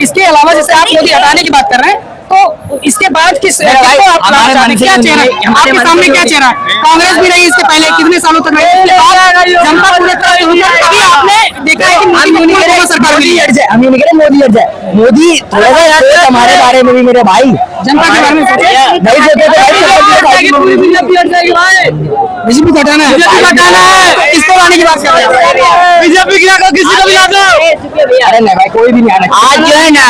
इसके अलावा जैसे आप मोदी हटाने की बात कर रहे हैं, तो इसके बाद किस क्या चेहरा आपके सामने क्या चेहरा? कांग्रेस भी रही इसके पहले कितने सालों तक रही, जनता पूरे अभी आपने देखा है कि मोदी सरकार मोदी हट जाए, मोदी थोड़ा सा यार हमारे बारे में भी मेरे भाई जनता के बारे में नहीं सोचे बीजेपी को हटाना है, किसको लाने की बात कर रहे हैं? बीजेपी की किसी को भी ला दो। अरे नहीं भाई कोई भी नहीं आना आज जो है ना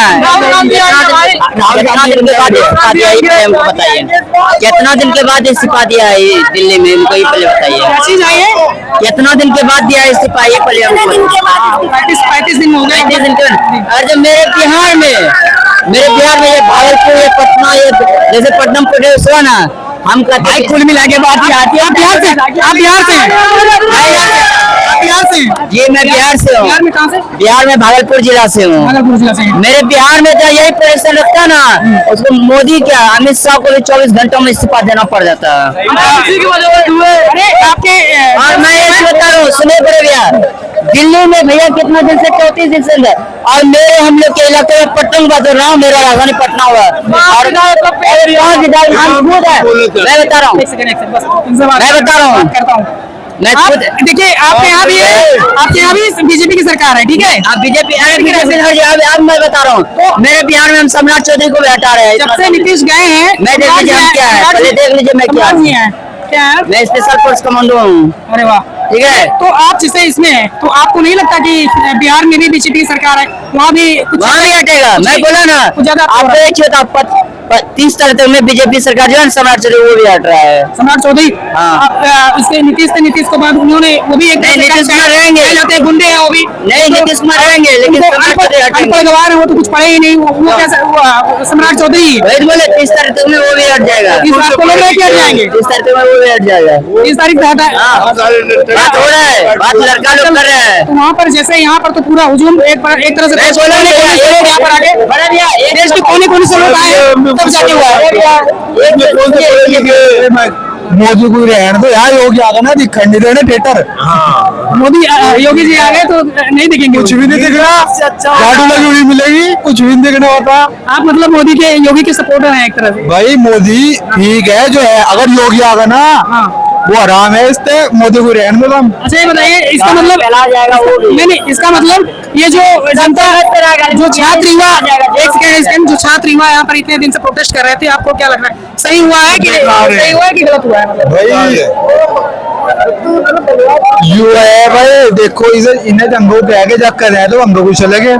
राहुल गांधी दिन के बाद इस्तीफा दिया है, हमको बताइए कितना दिन के बाद इस्तीफा दिया है दिल्ली में, हमको ये पहले बताइए कितना दिन के बाद दिया है इस्तीफा, ये पहले हमको 35 दिन हो गए। 35 दिन के बाद। और जब मेरे बिहार में ये भागलपुर, ये पटना, ये जैसे पटना प्रोजेक्ट हुआ ना, हम कहते हैं कुल मिला के बात आती है। आप बिहार से जी मैं बिहार से हूँ। बिहार में कहाँ से? बिहार में भागलपुर जिला से हूँ। भागलपुर जिला से। मेरे बिहार में तो यही परेशान लगता ना, उसको मोदी क्या अमित शाह को भी 24 घंटों में इस्तीफा देना पड़ जाता है। अरे आपके और मैं ये बता रहा हूँ, सुने बड़े भैया, दिल्ली में भैया कितना दिन से 34 दिन से और मेरे हम लोग के इलाके में पटना बात कर रहा हूँ, मेरा राजधानी पटना हुआ और मैं बता रहा हूँ मैं खुद देखिए आपके यहाँ भी बीजेपी की सरकार है, ठीक है? आप बीजेपी अब मैं बता रहा हूँ, मेरे बिहार में हम सम्राट चौधरी को भी हटा रहे हैं। जब से नीतीश गए हैं मैं देख लीजिए हम क्या है, पहले देख लीजिए मैं क्या है, मैं स्पेशल फोर्स कमांडो हूँ। अरे वाह, ठीक है। तो आप जैसे इसमें है, तो आपको नहीं लगता कि बिहार में भी बीजेपी की सरकार है, वहाँ भी हटेगा? मैं बोला ना आपको 30 तारीख तक में बीजेपी सरकार जो है सम्राट चौधरी वो भी हट रहा है। सम्राट चौधरी इसके नीतीश के बाद उन्होंने वो भी एक नीतीश कुमार रहेंगे, गुंडे हैं वो भी नहीं नीतीश कुमार रहेंगे, लेकिन गवार है वो तो कुछ पढ़े ही नहीं, वो कैसे सम्राट चौधरी बोले 30 तारीख तक में वो भी हट जाएगा। 30 तारीख को जाएंगे, 30 तारीख में वो भी हट जाएगा। 30 तारीख हटा बात हो रहा है, बात लड़का लोग कर रहे हैं। तो वहाँ पर जैसे यहाँ पर तो पूरा हुजूम एक तरह से यहाँ पर आगे देश के कोने कोने से लोग आए तब जाके हुआ मोदी को रहने दो यार, योगी आ गया ना खंडित है ना थिएटर। मोदी योगी जी आ गए तो नहीं दिखेंगे, कुछ भी नहीं दिख रहा, गाड़ी लगी हुई मिलेगी, कुछ भी नहीं दिखने होता। आप मतलब मोदी के योगी के सपोर्टर हैं एक तरह से? भाई मोदी ठीक है जो है, अगर योगी आ गया ना वो आराम है, इससे मोदी को रहने दो। अच्छा ये बताइए इसका मतलब नहीं इसका मतलब ये जो जनता जो छात्र युवा जो छात्र युवा यहाँ पर इतने दिन से प्रोटेस्ट कर रहे थे, आपको क्या लग रहा है, सही हुआ है कि गलत हुआ है? भाई युवा है भाई, देखो इन्हें हम लोग आगे जब कर रहे हैं तो हम लोग चले गए।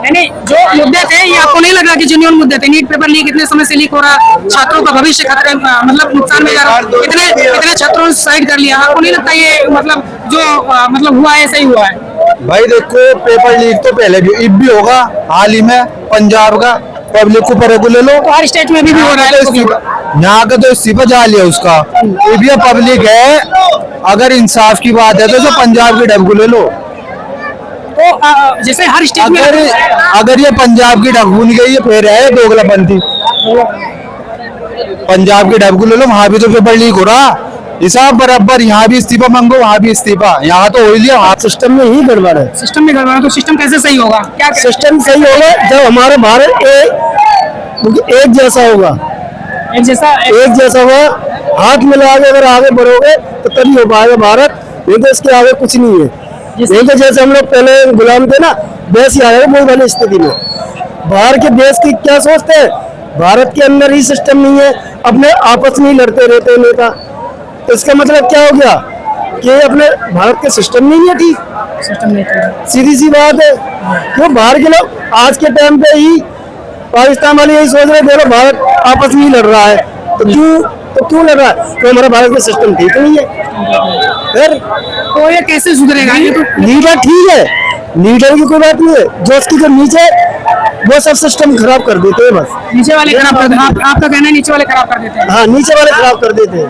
नहीं जो मुद्दे थे ये आपको नहीं लग रहा कि जेन्युइन मुद्दे थे? नीट पेपर लीक इतने समय से लीक हो रहा, छात्रों का भविष्य खतरे मतलब नुकसान में जा रहा, इतने छात्रों ने सुसाइड कर लिया, आपको नहीं लगता ये मतलब जो मतलब हुआ है सही हुआ है? भाई देखो पेपर लीक तो पहले भी होगा, हाल ही में पंजाब का पब्लिक को पर ले लो, तो हर स्टेट में भी हो रहा है। यहाँ का तो इस्तीफा जा लिया उसका, ये भी पब्लिक है, अगर इंसाफ की बात है तो पंजाब के डब को ले लो। तो जैसे हर स्टेट में अगर ये पंजाब की ढक नहीं गई फिर है दोगलापंथी। पंजाब की ढक को ले लो, वहाँ भी तो पेपर लीक हो रहा, हिसाब बराबर, यहाँ भी इस्तीफा मांगो वहाँ भी इस्तीफा, यहाँ तो हो ही लिया। सिस्टम में ही गड़बड़ है, सिस्टम में गड़बड़ है। तो सिस्टम कैसे सही होगा? क्या सिस्टम सही होगा जब हमारा भारत एक जैसा होगा, एक जैसा होगा, हाथ मिला के अगर आगे बढ़ोगे तो तभी हो पाएगा भारत, नहीं तो इसके आगे कुछ नहीं है। नहीं तो जैसे हम लोग पहले गुलाम थे ना, वैसे आ गए वही वाली स्थिति में। बाहर के देश की क्या सोचते हैं, भारत के अंदर ही सिस्टम नहीं है, अपने आपस में ही लड़ते रहते हैं नेता, तो इसका मतलब क्या हो गया कि अपने भारत के सिस्टम नहीं है ठीक, सिस्टम नहीं है, सीधी सी बात है। क्यों बाहर के लोग आज के टाइम पे ही पाकिस्तान वाले यही सोच रहे देखो भारत आपस में ही लड़ रहा है, तो क्यों लड़ रहा है? तो हमारा भारत का सिस्टम ठीक नहीं है, फिर तो ये कैसे सुधरेगा? ये तो लीडर ठीक है, लीडर की कोई बात नहीं है, जो उसकी जो नीचे वो सब सिस्टम खराब कर देते हैं, बस नीचे वाले खराब कर देते हैं। आपका कहना है नीचे वाले खराब कर देते हैं? हाँ नीचे वाले खराब कर देते हैं।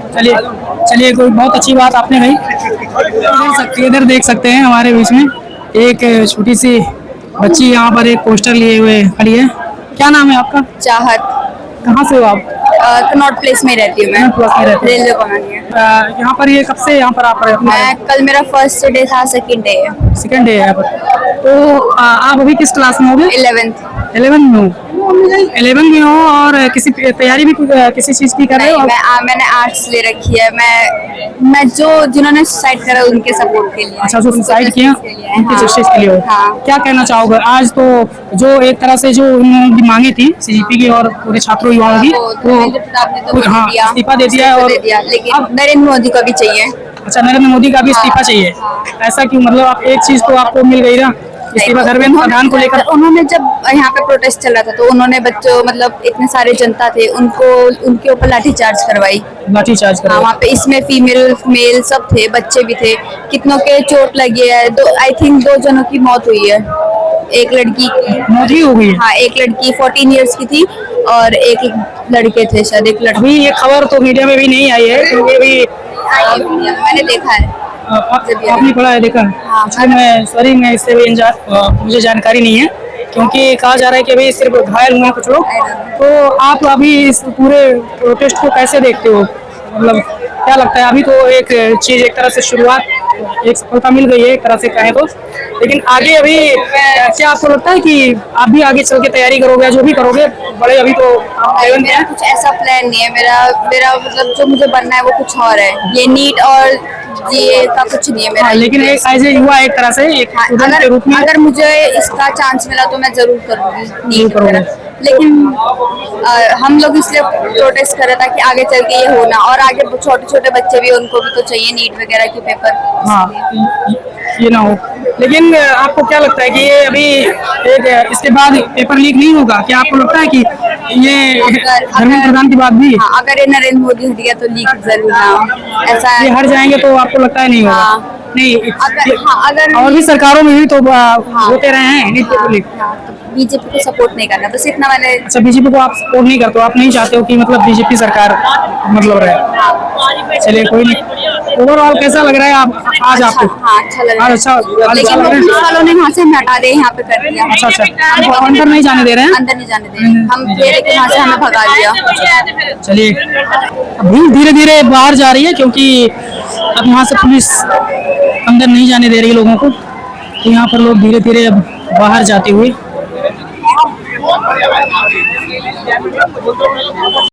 चलिए कोई बहुत अच्छी बात आपने कही। इधर देख सकते हैं हमारे बीच में एक छोटी सी बच्ची यहाँ पर एक पोस्टर लिए हुए खड़ी है। क्या नाम है आपका? चाहत। कहाँ से हो आप? कनॉट प्लेस में रहती हूँ मैं, कनॉट प्लेस में रहती हूँ। रेलवे कॉलोनी है। यहाँ पर ये कब से यहाँ पर आप रहे हो? मैं कल मेरा फर्स्ट डे था, सेकंड डे है। सेकंड डे है यहाँ पर। तो आप अभी किस क्लास में होगे? 11th। 11 में हो? 11 में हो और किसी तैयारी भी किसी चीज की कर रहे हो? मैंने आर्ट्स ले रखी है। मैं जो जिन्होंने सुसाइड करा उनके सपोर्ट के लिए। अच्छा, जो सुसाइड किया उनकी हाँ। जस्टिस के लिए हो। हाँ। क्या कहना चाहोगे आज तो जो एक तरह से जो उन्होंने मांगी थी सीजीपी की और पूरे छात्रों युवाओं की, देवेंद्र प्रताप ने तो हाँ, दिया, इस्तीफा दे दिया है। और लेकिन नरेंद्र मोदी को भी चाहिए। अच्छा, नरेंद्र मोदी का भी इस्तीफा चाहिए। ऐसा क्यों? मतलब आप एक चीज तो आपको मिल गई ना, इस्तीफा धर्मेंद्र प्रधान को लेकर। उन्होंने जब यहाँ पे प्रोटेस्ट चल रहा था तो उन्होंने बच्चों मतलब इतने सारे जनता थे उनको उनके ऊपर लाठीचार्ज करवाई। लाठीचार्ज हाँ, कर वहाँ पे इसमें फीमेल मेल सब थे, बच्चे भी थे। कितनों के चोट लगी है। आई थिंक 2 जनों की मौत हुई है। एक लड़की की मौत ही हो गई। हाँ, एक लड़की 14 इयर्स की थी और एक लड़के थे, शायद एक लड़का। अभी ये खबर तो मीडिया में भी नहीं आई है क्योंकि अभी मैंने देखा है। आपने पढ़ा है, देखा है? हाँ। अच्छा, मैं सॉरी, मैं इससे भी मुझे जानकारी नहीं है क्योंकि कहा जा रहा है कि अभी सिर्फ घायल हुए हैं कुछ लोग। तो आप अभी इस पूरे प्रोटेस्ट को कैसे देखते हो? मतलब क्या लगता है? अभी तो एक चीज एक तरह से शुरुआत, एक सफलता मिल गई है एक तरह से कहें तो, लेकिन आगे अभी क्या आपको लगता है कि आप भी आगे चल के तैयारी करोगे या जो भी करोगे? बड़े अभी तो मेरा कुछ ऐसा प्लान नहीं है। मेरा मतलब जो मुझे बनना है वो कुछ और है। ये नीट और ये का कुछ नहीं है मेरा। लेकिन एक एज ए युवा एक तरह से एक स्टूडेंट के रूप में अगर मुझे इसका चांस मिला तो मैं जरूर करूंगी नीट करोगे। वगैरह। लेकिन हम लोग इसलिए प्रोटेस्ट कर रहे था कि आगे चल के ये होना, और आगे छोटे छोटे बच्चे भी, उनको भी तो चाहिए नीट वगैरह के पेपर। हाँ, ये ना हो। लेकिन आपको क्या लगता है कि ये अभी एक इसके बाद पेपर लीक नहीं होगा? क्या आपको लगता है कि ये धर्मेंद्र प्रधान की बात भी अगर ये नरेंद्र मोदी हट गया तो लीक जरूर ना हो, ऐसा ये हट जाएंगे तो आपको लगता है नहीं होगा? हाँ। नहीं, अगर और भी सरकारों में भी तो होते रहे हैं नीट पेपर लीक। बीजेपी को सपोर्ट नहीं करना, बस इतना मैंने। अच्छा, बीजेपी को आप सपोर्ट नहीं करते हो? आप नहीं चाहते हो कि मतलब बीजेपी सरकार मतलब रहे? चलिए, कोई नहीं। ओवरऑल कैसा लग रहा है आज आपको? हाँ, अच्छा लग रहा है। अच्छा लेकिन वो पुलिस वालों ने वहाँ से हमें हटा दिया, यहाँ पे कर दिया। अच्छा, अंदर नहीं जाने दे रहे हैं? अंदर नहीं जाने दे रहे। हम थे लेकिन वहाँ से हमें भगा दिया। चलिए, भीड़ धीरे धीरे बाहर जा रही है क्योंकि अब यहाँ से पुलिस अंदर नहीं जाने दे रही है लोगों को। तो यहाँ पर लोग धीरे धीरे अब बाहर जाते हुए